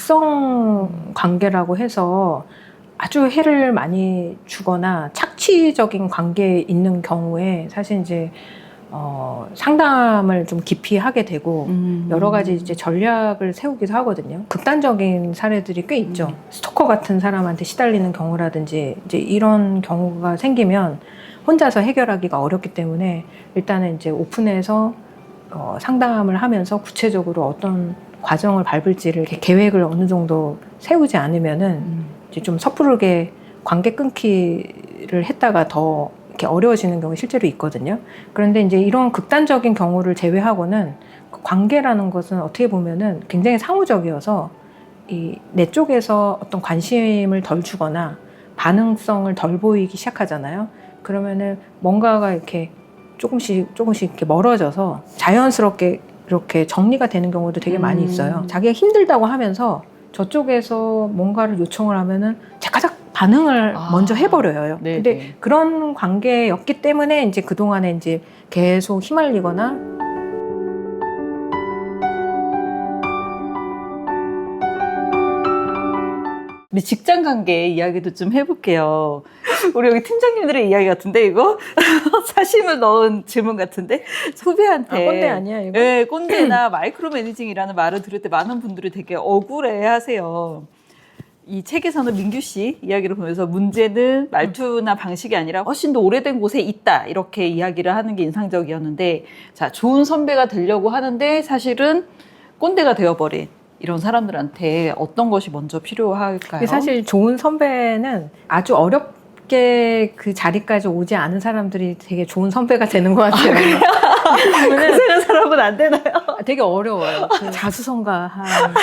악성 관계라고 해서 아주 해를 많이 주거나 착취적인 관계에 있는 경우에 사실 이제 상담을 좀 깊이 하게 되고 여러 가지 이제 전략을 세우기도 하거든요. 극단적인 사례들이 꽤 있죠. 스토커 같은 사람한테 시달리는 경우라든지 이제 이런 경우가 생기면 혼자서 해결하기가 어렵기 때문에 일단은 이제 오픈해서 상담을 하면서 구체적으로 어떤 과정을 밟을지를 이렇게 계획을 어느 정도 세우지 않으면은 이제 좀 섣부르게 관계 끊기를 했다가 더 이렇게 어려워지는 경우가 실제로 있거든요. 그런데 이제 이런 극단적인 경우를 제외하고는 관계라는 것은 어떻게 보면은 굉장히 상호적이어서 내 쪽에서 어떤 관심을 덜 주거나 반응성을 덜 보이기 시작하잖아요. 그러면은 뭔가가 이렇게 조금씩 이렇게 멀어져서 자연스럽게 이렇게 정리가 되는 경우도 되게 많이 있어요. 자기가 힘들다고 하면서 저쪽에서 뭔가를 요청을 하면은 제가작 반응을 먼저 해버려요. 네네. 근데 그런 관계였기 때문에 이제 그동안에 이제 계속 휘말리거나 우리 직장 관계 이야기도 좀 해볼게요. 우리 여기 팀장님들의 이야기 같은데 이거 사심을 넣은 질문 같은데 후배한테 꼰대 아니야 이거? 네, 꼰대나 마이크로 매니징이라는 말을 들을 때 많은 분들이 되게 억울해하세요. 이 책에서는 민규 씨 이야기를 보면서 문제는 말투나 방식이 아니라 훨씬 더 오래된 곳에 있다 이렇게 이야기를 하는 게 인상적이었는데, 자, 좋은 선배가 되려고 하는데 사실은 꼰대가 되어버린 이런 사람들한테 어떤 것이 먼저 필요할까요? 사실 좋은 선배는 아주 어렵게 그 자리까지 오지 않은 사람들이 되게 좋은 선배가 되는 것 같아요. 그런 사람은 안 되나요? 되게 어려워요. 그 자수성가한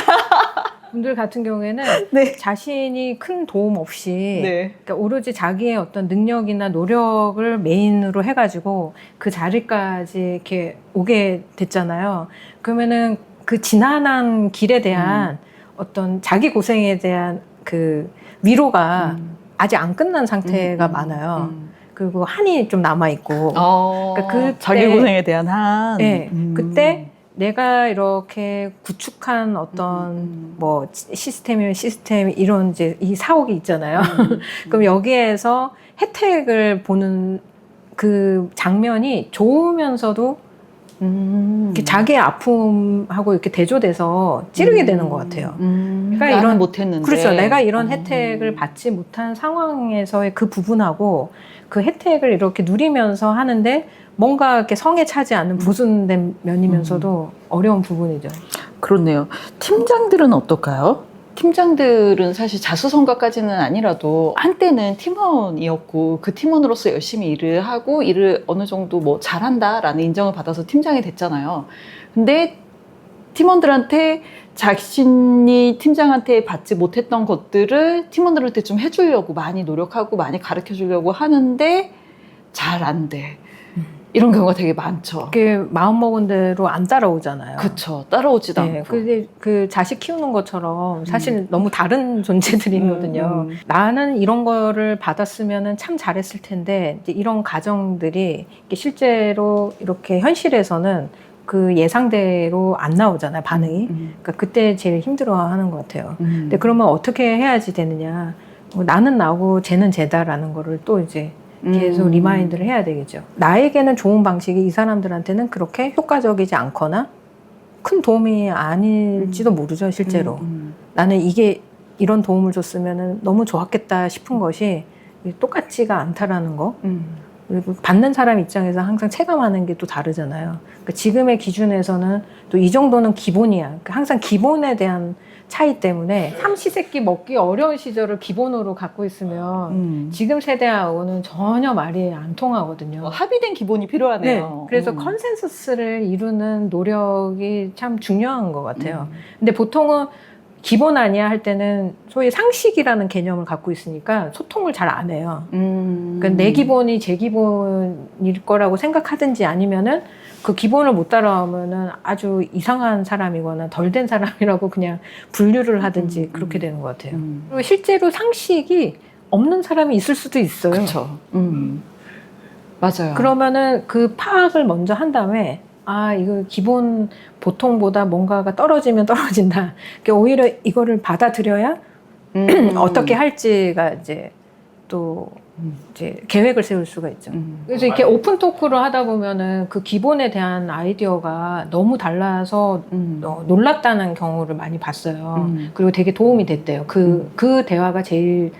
분들 같은 경우에는 네. 자신이 큰 도움 없이 네. 그러니까 오로지 자기의 어떤 능력이나 노력을 메인으로 해가지고 그 자리까지 이렇게 오게 됐잖아요. 그러면은 그 지난한 길에 대한 어떤 자기 고생에 대한 그 위로가 아직 안 끝난 상태가 많아요. 그리고 한이 좀 남아있고. 그러니까 그때, 자기 고생에 대한 한. 네, 그때 내가 이렇게 구축한 어떤 뭐 시스템이면 시스템 이런 이제 이 사옥이 있잖아요. 그럼 여기에서 혜택을 보는 그 장면이 좋으면서도 자기의 아픔하고 이렇게 대조돼서 찌르게 되는 것 같아요. 그러니까 이런 못했는데. 그렇죠. 내가 이런 혜택을 받지 못한 상황에서의 그 부분하고 그 혜택을 이렇게 누리면서 하는데 뭔가 이렇게 성에 차지 않는 부순된 면이면서도 어려운 부분이죠. 그렇네요. 팀장들은 어떨까요? 팀장들은 사실 자수성가까지는 아니라도 한때는 팀원이었고 그 팀원으로서 열심히 일을 하고 일을 어느 정도 뭐 잘한다라는 인정을 받아서 팀장이 됐잖아요. 근데 팀원들한테 자신이 팀장한테 받지 못했던 것들을 팀원들한테 좀 해주려고 많이 노력하고 많이 가르쳐 주려고 하는데 잘 안 돼. 이런 경우가 되게 많죠. 그게 마음먹은 대로 안 따라오잖아요. 그쵸. 따라오지도 않고. 근데 그 자식 키우는 것처럼 사실 너무 다른 존재들이거든요. 나는 이런 거를 받았으면 참 잘했을 텐데 이제 이런 가정들이 실제로 이렇게 현실에서는 그 예상대로 안 나오잖아요, 반응이. 그러니까 그때 제일 힘들어하는 것 같아요. 근데 그러면 어떻게 해야지 되느냐. 나는 나고 쟤는 쟤다라는 거를 또 이제 계속 리마인드를 해야 되겠죠. 나에게는 좋은 방식이 이 사람들한테는 그렇게 효과적이지 않거나 큰 도움이 아닐지도 모르죠, 실제로. 나는 이게 이런 도움을 줬으면 너무 좋았겠다 싶은 것이 똑같지가 않다라는 거. 그리고 받는 사람 입장에서 항상 체감하는 게 또 다르잖아요. 그러니까 지금의 기준에서는 또 이 정도는 기본이야. 그러니까 항상 기본에 대한 차이 때문에 삼시세끼 먹기 어려운 시절을 기본으로 갖고 있으면 지금 세대하고는 전혀 말이 안 통하거든요. 합의된 기본이 필요하네요. 네, 그래서 컨센서스를 이루는 노력이 참 중요한 것 같아요. 근데 보통은 기본 아니야 할 때는 소위 상식이라는 개념을 갖고 있으니까 소통을 잘 안 해요. 그러니까 내 기본이 제 기본일 거라고 생각하든지 아니면은 그 기본을 못 따라오면은 아주 이상한 사람이거나 덜 된 사람이라고 그냥 분류를 하든지 그렇게 되는 것 같아요. 그리고 실제로 상식이 없는 사람이 있을 수도 있어요. 그렇죠. 맞아요. 그러면은 그 파악을 먼저 한 다음에 이거 기본 보통보다 뭔가가 떨어지면 떨어진다. 그러니까 오히려 이거를 받아들여야 어떻게 할지가 이제 또 이제 계획을 세울 수가 있죠. 그래서 이렇게 오픈 토크를 하다 보면은 그 기본에 대한 아이디어가 너무 달라서 놀랐다는 경우를 많이 봤어요. 그리고 되게 도움이 됐대요. 그 대화가 제일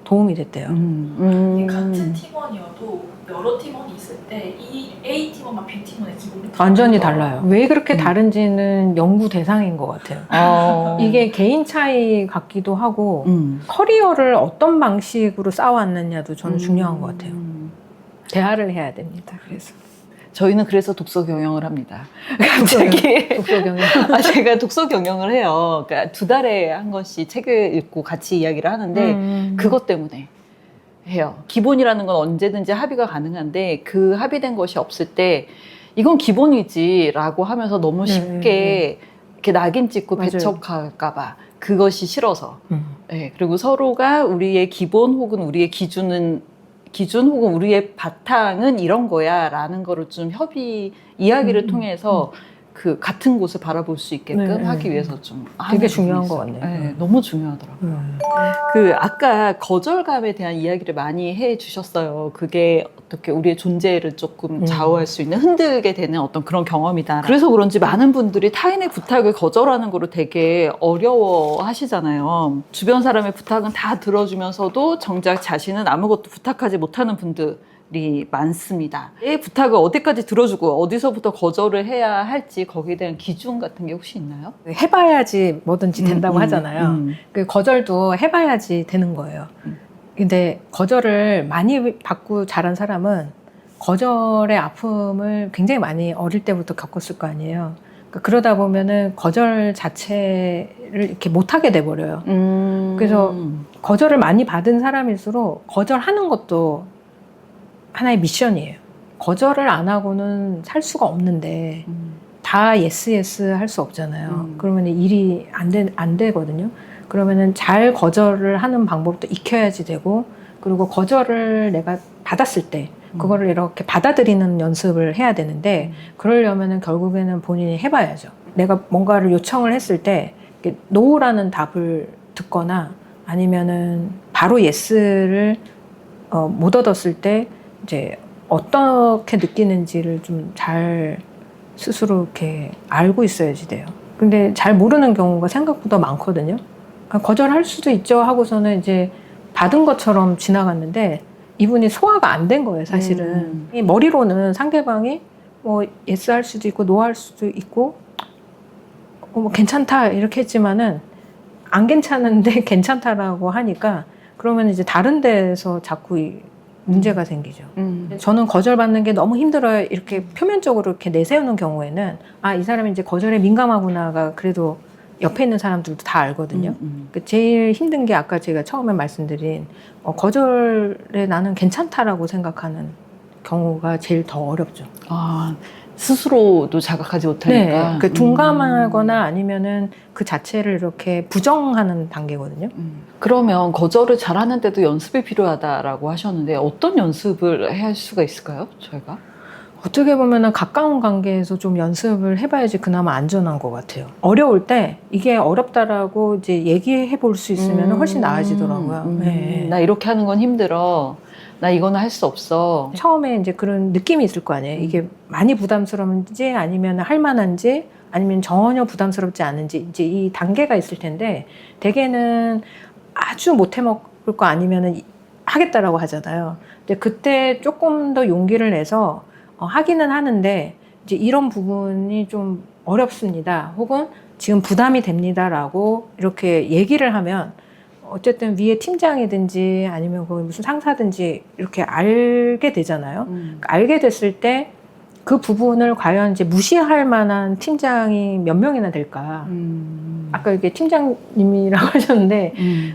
도움이 됐대요. 같은 팀원이어도 여러 팀원이 있을 때 이 A 팀원과 B 팀원의 기본이 완전히 달라요. 왜 그렇게 다른지는 연구 대상인 것 같아요. 이게 개인 차이 같기도 하고 커리어를 어떤 방식으로 쌓아왔느냐도 저는 중요한 것 같아요. 대화를 해야 됩니다. 그래서 저희는 그래서 독서 경영을 합니다. 갑자기 독서 경영. 제가 독서 경영을 해요. 그러니까 2달에 한 권씩 책을 읽고 같이 이야기를 하는데 그것 때문에 해요. 기본이라는 건 언제든지 합의가 가능한데 그 합의된 것이 없을 때 이건 기본이지라고 하면서 너무 쉽게 이렇게 낙인 찍고 맞아요. 배척할까 봐 그것이 싫어서. 네, 그리고 서로가 우리의 기본 혹은 우리의 기준 혹은 우리의 바탕은 이런 거야 라는 거를 좀 이야기를 통해서 그 같은 곳을 바라볼 수 있게끔 하기 위해서 좀 되게 중요한 것 같네요. 네, 너무 중요하더라고요. 그 아까 거절감에 대한 이야기를 많이 해 주셨어요. 그게 어떻게 우리의 존재를 조금 좌우할 수 있는 흔들게 되는 어떤 그런 경험이다. 그래서 그런지 많은 분들이 타인의 부탁을 거절하는 거를 되게 어려워 하시잖아요. 주변 사람의 부탁은 다 들어주면서도 정작 자신은 아무것도 부탁하지 못하는 분들이 많습니다. 이 부탁을 어디까지 들어주고 어디서부터 거절을 해야 할지 거기에 대한 기준 같은 게 혹시 있나요? 해봐야지 뭐든지 된다고 하잖아요. 그 거절도 해봐야지 되는 거예요. 근데 거절을 많이 받고 자란 사람은 거절의 아픔을 굉장히 많이 어릴 때부터 겪었을 거 아니에요. 그러다 보면은 거절 자체를 이렇게 못하게 돼버려요. 그래서 거절을 많이 받은 사람일수록 거절하는 것도 하나의 미션이에요. 거절을 안 하고는 살 수가 없는데 다 예스 할 수 없잖아요. 그러면 일이 안 되거든요. 그러면은 잘 거절을 하는 방법도 익혀야지 되고, 그리고 거절을 내가 받았을 때 그거를 이렇게 받아들이는 연습을 해야 되는데, 그러려면은 결국에는 본인이 해봐야죠. 내가 뭔가를 요청을 했을 때 노라는 답을 듣거나 아니면은 바로 예스를 못 얻었을 때 이제 어떻게 느끼는지를 좀 잘 스스로 이렇게 알고 있어야지 돼요. 근데 잘 모르는 경우가 생각보다 많거든요. 거절할 수도 있죠 하고서는 이제 받은 것처럼 지나갔는데 이분이 소화가 안 된 거예요, 사실은. 이 머리로는 상대방이 뭐 예스 할 수도 있고 노 할 수도 있고 뭐 괜찮다 이렇게 했지만은 안 괜찮은데 괜찮다라고 하니까 그러면 이제 다른 데서 자꾸 문제가 생기죠. 저는 거절받는 게 너무 힘들어요. 이렇게 표면적으로 이렇게 내세우는 경우에는 이 사람이 이제 거절에 민감하구나가 그래도 옆에 있는 사람들도 다 알거든요. 제일 힘든 게 아까 제가 처음에 말씀드린 거절에 나는 괜찮다라고 생각하는 경우가 제일 더 어렵죠. 스스로도 자각하지 못하니까. 네, 둔감하거나 아니면은 그 자체를 이렇게 부정하는 단계거든요. 그러면 거절을 잘하는데도 연습이 필요하다라고 하셨는데 어떤 연습을 해야 할 수가 있을까요? 저희가? 어떻게 보면은 가까운 관계에서 좀 연습을 해봐야지 그나마 안전한 것 같아요. 어려울 때 이게 어렵다라고 이제 얘기해 볼 수 있으면 훨씬 나아지더라고요. 네. 나 이렇게 하는 건 힘들어. 나 이거는 할 수 없어. 처음에 이제 그런 느낌이 있을 거 아니에요. 이게 많이 부담스러운지 아니면 할 만한지 아니면 전혀 부담스럽지 않은지 이제 이 단계가 있을 텐데 대개는 아주 못해 먹을 거 아니면은 하겠다라고 하잖아요. 근데 그때 조금 더 용기를 내서 하기는 하는데 이제 이런 부분이 좀 어렵습니다. 혹은 지금 부담이 됩니다라고 이렇게 얘기를 하면 어쨌든 위에 팀장이든지 아니면 거기 무슨 상사든지 이렇게 알게 되잖아요. 알게 됐을 때 그 부분을 과연 이제 무시할 만한 팀장이 몇 명이나 될까? 아까 이게 팀장님이라고 하셨는데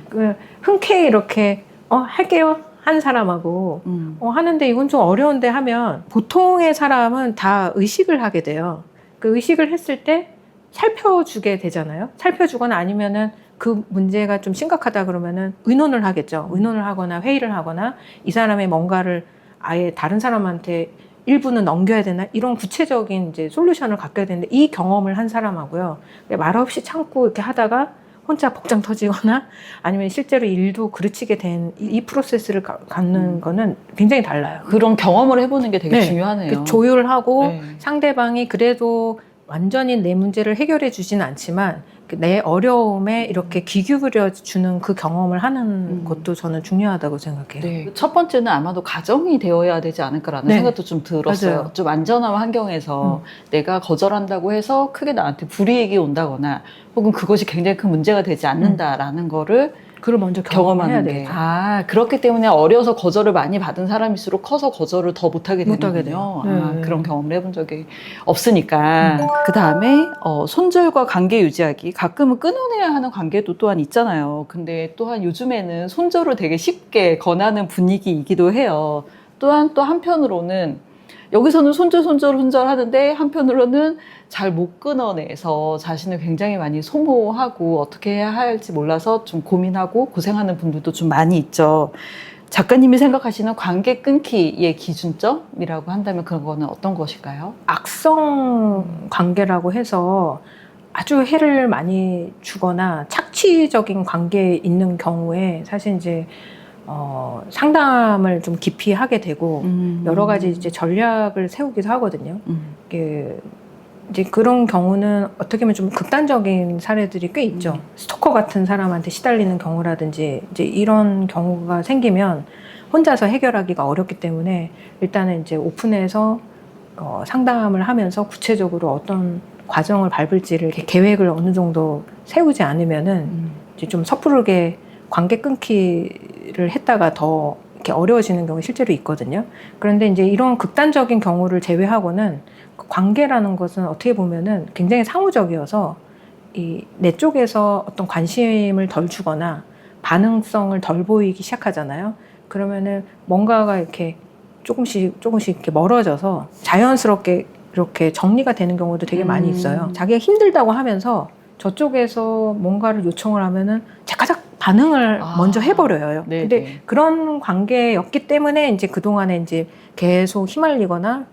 그 흔쾌히 이렇게 할게요 한 사람하고 하는데 이건 좀 어려운데 하면 보통의 사람은 다 의식을 하게 돼요. 그 의식을 했을 때 살펴주게 되잖아요. 살펴주거나 아니면은 그 문제가 좀 심각하다 그러면은 의논을 하겠죠. 의논을 하거나 회의를 하거나 이 사람의 뭔가를 아예 다른 사람한테 일부는 넘겨야 되나 이런 구체적인 이제 솔루션을 갖게 되는데 이 경험을 한 사람하고요 말없이 참고 이렇게 하다가 혼자 복장 터지거나 아니면 실제로 일도 그르치게 된 이 프로세스를 갖는 거는 굉장히 달라요. 그런 경험을 해보는 게 되게 네. 중요하네요. 조율하고 네. 상대방이 그래도 완전히 내 문제를 해결해 주진 않지만 내 어려움에 이렇게 귀 기울여 주는 그 경험을 하는 것도 저는 중요하다고 생각해요. 네. 첫 번째는 아마도 가정이 되어야 되지 않을까라는 네. 생각도 좀 들었어요. 맞아요. 좀 안전한 환경에서 내가 거절한다고 해서 크게 나한테 불이익이 온다거나 혹은 그것이 굉장히 큰 문제가 되지 않는다라는 거를 그걸 먼저 경험해야 경험하는 돼요. 게. 아, 그렇기 때문에 어려서 거절을 많이 받은 사람일수록 커서 거절을 더 못하게 못하게 되는군요. 돼요. 아, 네. 그런 경험을 해본 적이 없으니까. 그 다음에 손절과 관계 유지하기. 가끔은 끊어내야 하는 관계도 또한 있잖아요. 근데 또한 요즘에는 손절을 되게 쉽게 권하는 분위기이기도 해요. 또한 또 한편으로는 여기서는 손절 하는데 한편으로는 잘 못 끊어내서 자신을 굉장히 많이 소모하고 어떻게 해야 할지 몰라서 좀 고민하고 고생하는 분들도 좀 많이 있죠. 작가님이 생각하시는 관계 끊기의 기준점이라고 한다면 그거는 어떤 것일까요? 악성 관계라고 해서 아주 해를 많이 주거나 착취적인 관계에 있는 경우에 사실 이제 상담을 좀 깊이 하게 되고 여러 가지 이제 전략을 세우기도 하거든요. 이제 그런 경우는 어떻게 보면 좀 극단적인 사례들이 꽤 있죠. 스토커 같은 사람한테 시달리는 경우라든지 이제 이런 경우가 생기면 혼자서 해결하기가 어렵기 때문에 일단은 이제 오픈해서 상담을 하면서 구체적으로 어떤 과정을 밟을지를 이렇게 계획을 어느 정도 세우지 않으면은 이제 좀 섣부르게 관계 끊기를 했다가 더 이렇게 어려워지는 경우 실제로 있거든요. 그런데 이제 이런 극단적인 경우를 제외하고는 관계라는 것은 어떻게 보면은 굉장히 상호적이어서 내 쪽에서 어떤 관심을 덜 주거나 반응성을 덜 보이기 시작하잖아요. 그러면은 뭔가가 이렇게 조금씩 이렇게 멀어져서 자연스럽게 이렇게 정리가 되는 경우도 되게 많이 있어요. 자기가 힘들다고 하면서 저쪽에서 뭔가를 요청을 하면은 자가작 반응을 먼저 해버려요. 네네. 근데 그런 관계였기 때문에 이제 그동안에 이제 계속 휘말리거나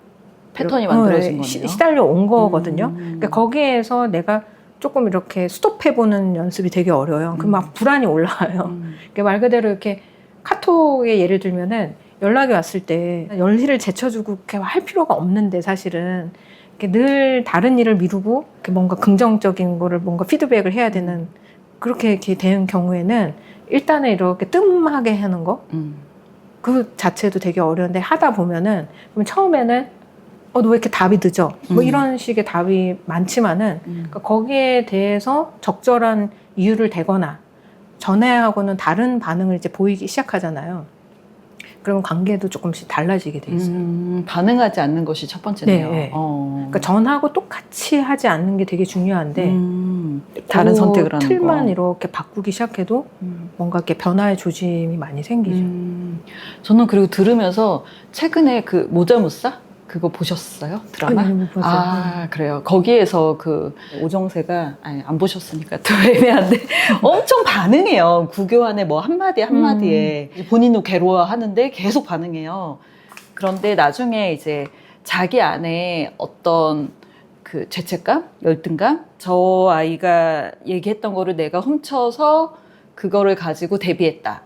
패턴이 만들어진 거네요. 시달려 온 거거든요. 그러니까 거기에서 내가 조금 이렇게 스톱해보는 연습이 되게 어려워요. 그럼 막 불안이 올라와요. 그러니까 말 그대로 이렇게 카톡에 예를 들면은 연락이 왔을 때 열일을 제쳐주고 이렇게 할 필요가 없는데 사실은 이렇게 늘 다른 일을 미루고 이렇게 뭔가 긍정적인 거를 뭔가 피드백을 해야 되는 그렇게 이렇게 되는 경우에는 일단은 이렇게 뜸하게 하는 거 그 자체도 되게 어려운데 하다 보면은 그럼 처음에는 너 왜 이렇게 답이 늦어? 뭐 이런 식의 답이 많지만은 그러니까 거기에 대해서 적절한 이유를 대거나 전에하고는 다른 반응을 이제 보이기 시작하잖아요. 그러면 관계도 조금씩 달라지게 돼 있어요. 반응하지 않는 것이 첫 번째네요. 네. 그러니까 전하고 똑같이 하지 않는 게 되게 중요한데 다른 선택을 하는 틀만 거. 이렇게 바꾸기 시작해도 뭔가 이렇게 변화의 조짐이 많이 생기죠. 저는 그리고 들으면서 최근에 그 모자무사 그거 보셨어요? 드라마? 아니, 못 봤어요. 아, 그래요. 거기에서 그 오정세가 안 보셨으니까 또 애매한데 엄청 반응해요. 구교환의 뭐 한마디에 본인도 괴로워하는데 계속 반응해요. 그런데 나중에 이제 자기 안에 어떤 그 죄책감, 열등감, 저 아이가 얘기했던 거를 내가 훔쳐서 그거를 가지고 대비했다.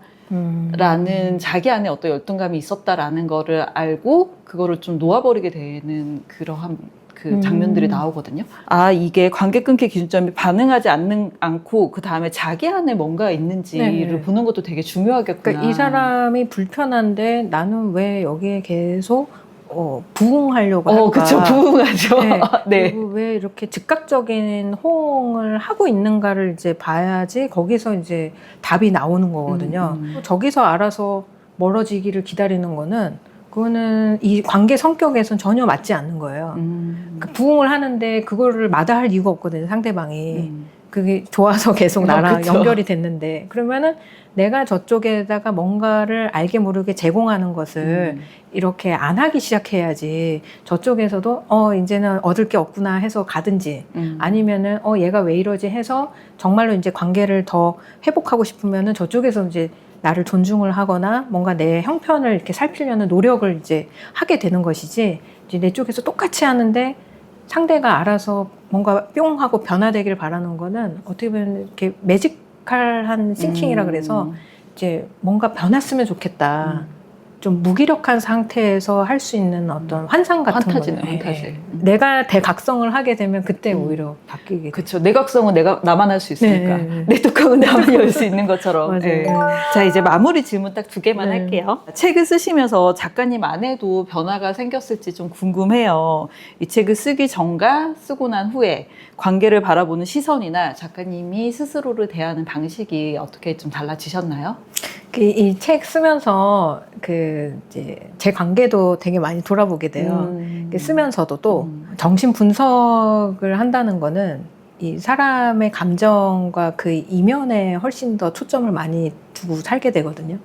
라는 자기 안에 어떤 열등감이 있었다라는 거를 알고 그거를 좀 놓아버리게 되는 그러한 그 장면들이 나오거든요. 아, 이게 관계 끊기 기준점이 반응하지 않고 그 다음에 자기 안에 뭔가 있는지를 네네. 보는 것도 되게 중요하겠구나. 그러니까 이 사람이 불편한데 나는 왜 여기에 계속 부응하려고 할까? 그쵸. 부응하죠. 네. 네. 그리고 왜 이렇게 즉각적인 호응을 하고 있는가를 이제 봐야지 거기서 이제 답이 나오는 거거든요. 저기서 알아서 멀어지기를 기다리는 거는 그거는 이 관계 성격에선 전혀 맞지 않는 거예요. 그 부응을 하는데 그거를 마다할 이유가 없거든요, 상대방이. 그게 좋아서 계속 나랑 그쵸. 연결이 됐는데 그러면은 내가 저쪽에다가 뭔가를 알게 모르게 제공하는 것을 이렇게 안 하기 시작해야지 저쪽에서도 이제는 얻을 게 없구나 해서 가든지 아니면은 얘가 왜 이러지 해서 정말로 이제 관계를 더 회복하고 싶으면은 저쪽에서 이제 나를 존중을 하거나 뭔가 내 형편을 이렇게 살피려는 노력을 이제 하게 되는 것이지, 이제 내 쪽에서 똑같이 하는데 상대가 알아서 뭔가 뿅 하고 변화되길 바라는 거는 어떻게 보면 이렇게 매지컬한 싱킹이라 그래서 이제 뭔가 변했으면 좋겠다. 좀 무기력한 상태에서 할 수 있는 어떤 환상 같은 환타지네, 거예요. 환타지. 내가 대각성을 하게 되면 그때 오히려 바뀌게 돼요. 그렇죠. 내각성은 나만 할 수 있으니까. 네. 내 뚜껑은 나만 열 수 있는 것처럼. 맞아요. 네. 자, 이제 마무리 질문 딱 2개만 네. 할게요. 책을 쓰시면서 작가님 안에도 변화가 생겼을지 좀 궁금해요. 이 책을 쓰기 전과 쓰고 난 후에 관계를 바라보는 시선이나 작가님이 스스로를 대하는 방식이 어떻게 좀 달라지셨나요? 이 책 쓰면서 이제 제 관계도 되게 많이 돌아보게 돼요. 쓰면서도 또 정신 분석을 한다는 거는 이 사람의 감정과 그 이면에 훨씬 더 초점을 많이 두고 살게 되거든요.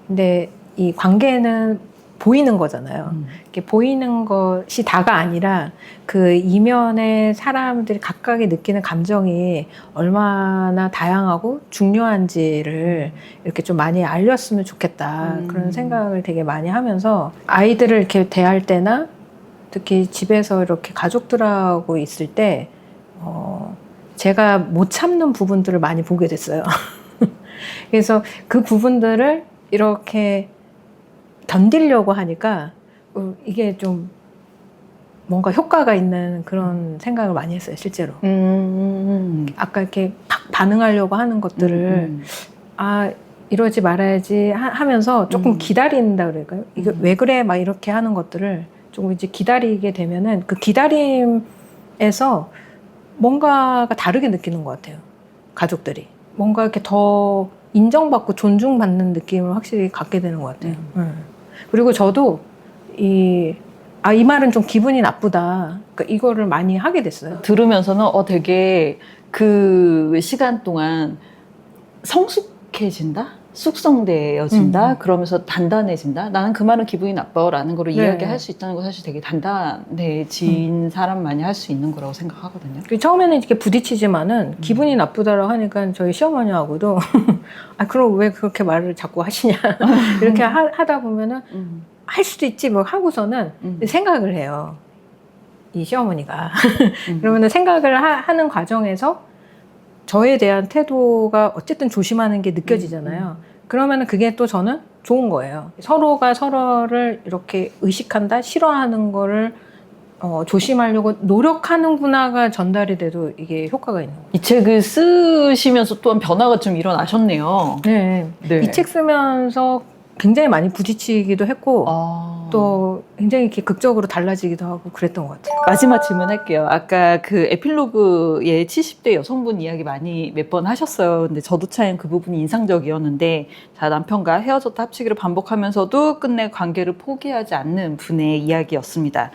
근데 이 관계는 보이는 거잖아요. 이렇게 보이는 것이 다가 아니라 그 이면에 사람들이 각각이 느끼는 감정이 얼마나 다양하고 중요한지를 이렇게 좀 많이 알렸으면 좋겠다. 그런 생각을 되게 많이 하면서 아이들을 이렇게 대할 때나 특히 집에서 이렇게 가족들하고 있을 때 제가 못 참는 부분들을 많이 보게 됐어요. 그래서 그 부분들을 이렇게 견디려고 하니까 이게 좀 뭔가 효과가 있는 그런 생각을 많이 했어요, 실제로. 아까 이렇게 팍 반응하려고 하는 것들을 이러지 말아야지 하면서 조금 기다린다 그럴까요? 이게 왜 그래? 막 이렇게 하는 것들을 조금 이제 기다리게 되면은 그 기다림에서 뭔가가 다르게 느끼는 것 같아요, 가족들이. 뭔가 이렇게 더 인정받고 존중받는 느낌을 확실히 갖게 되는 것 같아요. 그리고 저도 이 말은 좀 기분이 나쁘다. 그러니까 이거를 많이 하게 됐어요. 들으면서는 되게 그 시간 동안 성숙해진다? 숙성되어진다? 그러면서 단단해진다? 나는 그 말은 기분이 나빠 라는 거를 네. 이야기할 수 있다는 건 사실 되게 단단해진 사람만이 할 수 있는 거라고 생각하거든요. 처음에는 이렇게 부딪히지만은 기분이 나쁘다라고 하니까 저희 시어머니하고도 그럼 왜 그렇게 말을 자꾸 하시냐 이렇게 하다 보면은 할 수도 있지 뭐 하고서는 생각을 해요, 이 시어머니가. 그러면은 생각을 하는 과정에서 저에 대한 태도가 어쨌든 조심하는 게 느껴지잖아요. 그러면은 그게 또 저는 좋은 거예요. 서로가 서로를 이렇게 의식한다, 싫어하는 거를 조심하려고 노력하는구나가 전달이 돼도 이게 효과가 있는 거예요. 이 책을 쓰시면서 또한 변화가 좀 일어나셨네요. 네. 네. 이 책 쓰면서 굉장히 많이 부딪히기도 했고 또 굉장히 이렇게 극적으로 달라지기도 하고 그랬던 것 같아요. 마지막 질문할게요. 아까 그 에필로그에 70대 여성분 이야기 많이 몇 번 하셨어요. 근데 저도 참 그 부분이 인상적이었는데, 자, 남편과 헤어졌다 합치기를 반복하면서도 끝내 관계를 포기하지 않는 분의 이야기였습니다.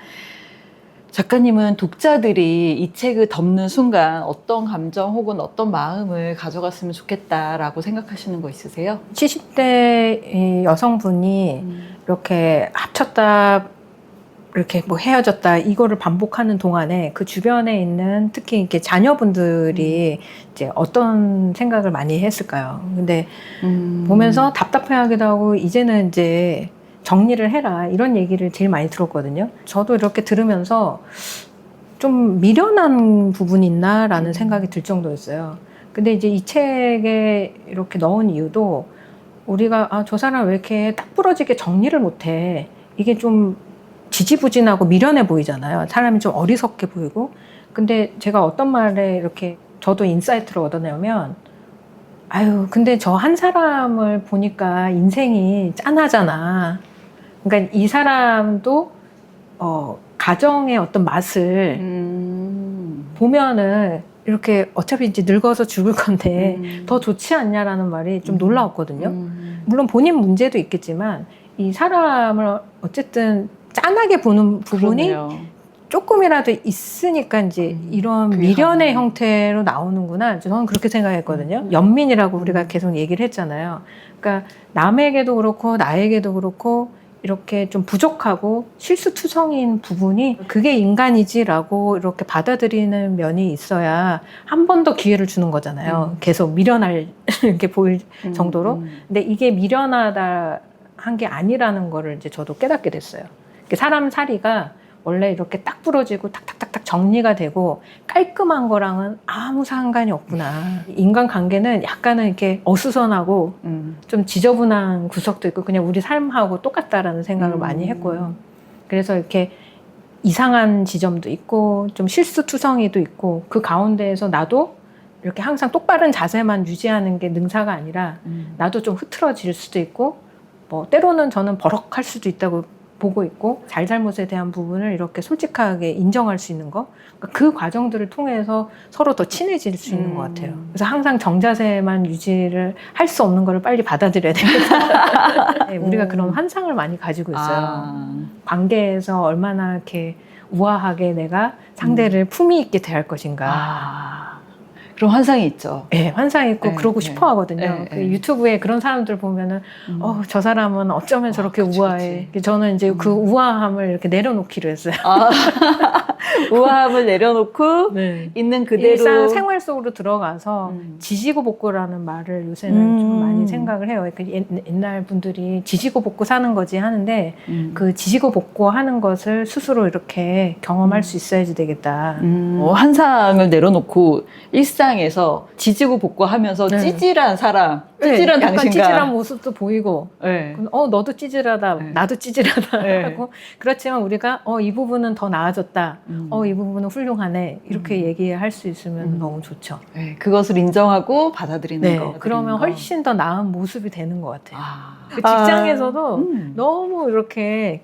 작가님은 독자들이 이 책을 덮는 순간 어떤 감정 혹은 어떤 마음을 가져갔으면 좋겠다라고 생각하시는 거 있으세요? 70대 여성분이 이렇게 합쳤다, 이렇게 뭐 헤어졌다, 이거를 반복하는 동안에 그 주변에 있는 특히 이렇게 자녀분들이 이제 어떤 생각을 많이 했을까요? 근데 보면서 답답해하기도 하고 이제는 이제 정리를 해라, 이런 얘기를 제일 많이 들었거든요. 저도 이렇게 들으면서 좀 미련한 부분이 있나라는 생각이 들 정도였어요. 근데 이제 이 책에 이렇게 넣은 이유도 우리가 저 사람 왜 이렇게 딱 부러지게 정리를 못해, 이게 좀 지지부진하고 미련해 보이잖아요. 사람이 좀 어리석게 보이고. 근데 제가 어떤 말에 이렇게 저도 인사이트를 얻어내면 근데 저 한 사람을 보니까 인생이 짠하잖아. 그러니까 이 사람도 가정의 어떤 맛을 보면은 이렇게 어차피 이제 늙어서 죽을 건데 더 좋지 않냐라는 말이 좀 놀라웠거든요. 물론 본인 문제도 있겠지만 이 사람을 어쨌든 짠하게 보는 부분이 그러네요. 조금이라도 있으니까 이제 이런 그게 미련의 가능해요. 형태로 나오는구나. 저는 그렇게 생각했거든요. 연민이라고 우리가 계속 얘기를 했잖아요. 그러니까 남에게도 그렇고 나에게도 그렇고 이렇게 좀 부족하고 실수투성인 부분이 그게 인간이지라고 이렇게 받아들이는 면이 있어야 한 번 더 기회를 주는 거잖아요. 계속 미련할 이렇게 보일 정도로. 근데 이게 미련하다 한 게 아니라는 거를 이제 저도 깨닫게 됐어요. 사람 사리가 원래 이렇게 딱 부러지고 탁탁탁탁 정리가 되고 깔끔한 거랑은 아무 상관이 없구나. 인간관계는 약간은 이렇게 어수선하고 좀 지저분한 구석도 있고 그냥 우리 삶하고 똑같다라는 생각을 많이 했고요. 그래서 이렇게 이상한 지점도 있고 좀 실수투성이도 있고 그 가운데에서 나도 이렇게 항상 똑바른 자세만 유지하는 게 능사가 아니라 나도 좀 흐트러질 수도 있고 뭐 때로는 저는 버럭할 수도 있다고 보고 있고 잘잘못에 대한 부분을 이렇게 솔직하게 인정할 수 있는 거, 그러니까 그 과정들을 통해서 서로 더 친해질 수 있는 것 같아요. 그래서 항상 정자세만 유지를 할 수 없는 거를 빨리 받아들여야 되겠다. 네, 우리가 그런 환상을 많이 가지고 있어요. 관계에서 얼마나 이렇게 우아하게 내가 상대를 품위 있게 대할 것인가. 그런 환상이 있죠. 네, 환상이 있고 네, 그러고 네. 싶어 하거든요. 네, 그 네. 유튜브에 그런 사람들 보면은 저 사람은 어쩌면 저렇게 그치, 우아해. 저는 이제 그 우아함을 이렇게 내려놓기로 했어요. 우아함을 내려놓고 네. 있는 그대로 일상 생활 속으로 들어가서 지지고 볶고라는 말을 요새는 좀 많이 생각을 해요. 그러니까 옛날 분들이 지지고 볶고 사는 거지 하는데 그 지지고 볶고 하는 것을 스스로 이렇게 경험할 수 있어야지 되겠다. 환상을 내려놓고 일상에서 지지고 볶고 하면서 네. 찌질한 사람, 찌질한 네, 약간 당신과 찌질한 모습도 보이고 네. 너도 찌질하다, 네. 나도 찌질하다 네. 하고 그렇지만 우리가 이 부분은 더 나아졌다, 이 부분은 훌륭하네 이렇게 얘기할 수 있으면 너무 좋죠. 네, 그것을 인정하고 받아들이는 네, 거. 그러면 훨씬 더 나은 모습이 되는 것 같아요. 아. 그 직장에서도 너무 이렇게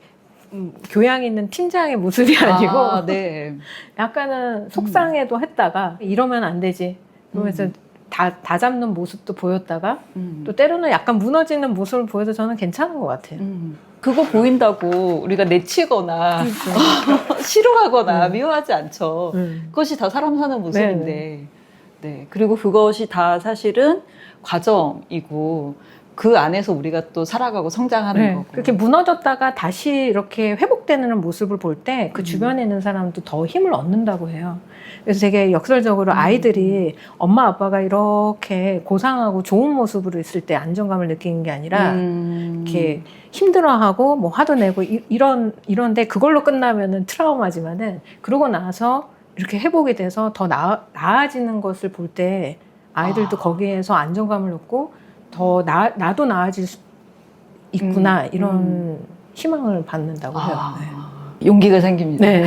교양 있는 팀장의 모습이 아니고 네. 약간은 속상해도 했다가 이러면 안 되지 그러면서 다 잡는 모습도 보였다가 또 때로는 약간 무너지는 모습을 보여도 저는 괜찮은 것 같아요. 그거 보인다고 우리가 내치거나 싫어하거나 미워하지 않죠. 그것이 다 사람 사는 모습인데. 네. 그리고 그것이 다 사실은 과정이고 그 안에서 우리가 또 살아가고 성장하는 거고. 그렇게 무너졌다가 다시 이렇게 회복되는 모습을 볼 때 그 주변에 있는 사람도 더 힘을 얻는다고 해요. 그래서 되게 역설적으로 아이들이 엄마 아빠가 이렇게 고상하고 좋은 모습으로 있을 때 안정감을 느끼는 게 아니라 이렇게 힘들어하고 뭐 화도 내고 이런데 그걸로 끝나면은 트라우마지만은 그러고 나서 이렇게 회복이 돼서 더 나아지는 것을 볼 때 아이들도 거기에서 안정감을 얻고 더 나도 나아질 수 있구나 이런 희망을 받는다고 해요. 용기가 생깁니다. 네.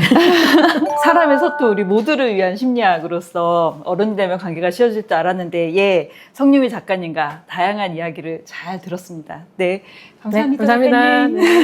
사람에서 또 우리 모두를 위한 심리학으로서 어른 되면 관계가 쉬워질 줄 알았는데 성유미 작가님과 다양한 이야기를 잘 들었습니다. 네, 감사합니다. 네, 감사합니다. 작가님. 네.